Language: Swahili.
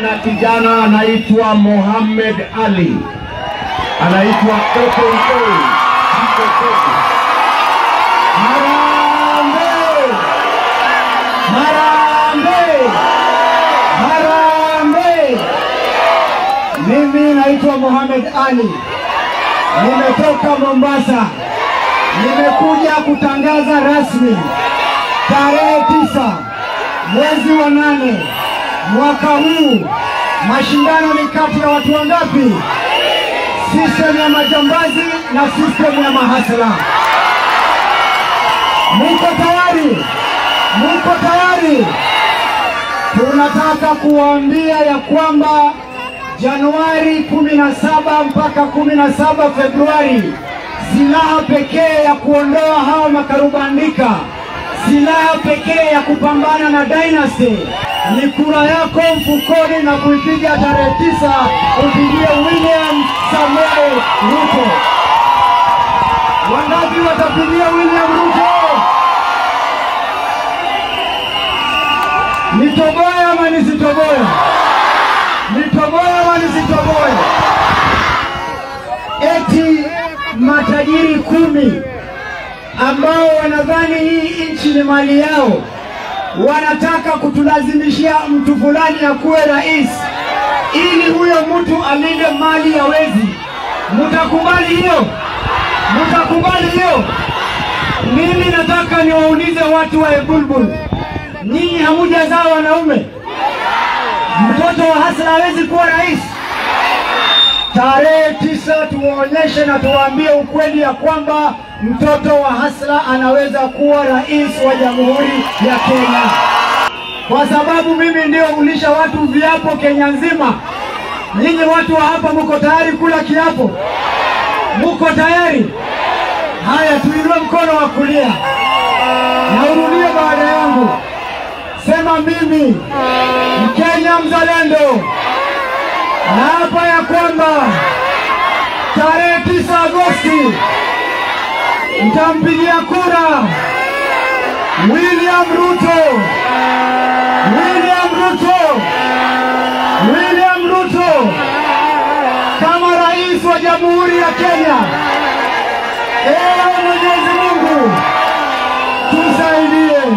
Na kijana anaitwa Mohamed Ali, anaitwa KKK. Harambee! Harambee! Harambee! Mimi naitwa Mohamed Ali, nimetoka Mombasa, nimekuja kutangaza rasmi tarehe 9 mwezi wa 8 mwaka huu. Mashindano ni kati ya watu wangapi? System ya majambazi na system ya mahasla. Mko tayari? Mko tayari? Tunataka kuwaambia ya kwamba Januari 17 mpaka 17 Februari, silaha pekee ya kuondoa hao makarubandika, silaha pekee ya kupambana na dynasty ni kura yako mfukoni na kuipiga tarehe 9 upigie William Samoei Ruto. Wangapi watapigia William Ruto? Nitoboe ama nisitoboe? Nitoboe ama nisitoboe? Eti matajiri 10 ambao wanadhani hii nchi ni mali yao wanataka kutulazimishia mtu fulani akuwe rais ili huyo mtu alinde mali ya wezi. Mtakubali hiyo? Mtakubali hiyo? Mimi nataka niwaulize watu wa Ebulbul, nyinyi hamujazaa wanaume? Mtoto wa hasla hawezi kuwa rais? Tarehe 9 tuwaonyeshe na tuwaambie ukweli ya kwamba mtoto wa hasla anaweza kuwa rais wa Jamhuri ya Kenya. Kwa sababu mimi ndio ulisha watu viapo Kenya nzima. Nyinyi watu wa hapa mko tayari kula kiapo? Mko tayari? Haya, tuinue mkono wa kulia na urudie baada yangu. Sema, mimi Mkenya mzalendo naapa ya kwamba tarehe 9 Agosti nitampigia kura William Ruto. William Ruto. William Ruto kama rais wa Jamhuri ya Kenya. Ewe Mwenyezi Mungu tusaidie.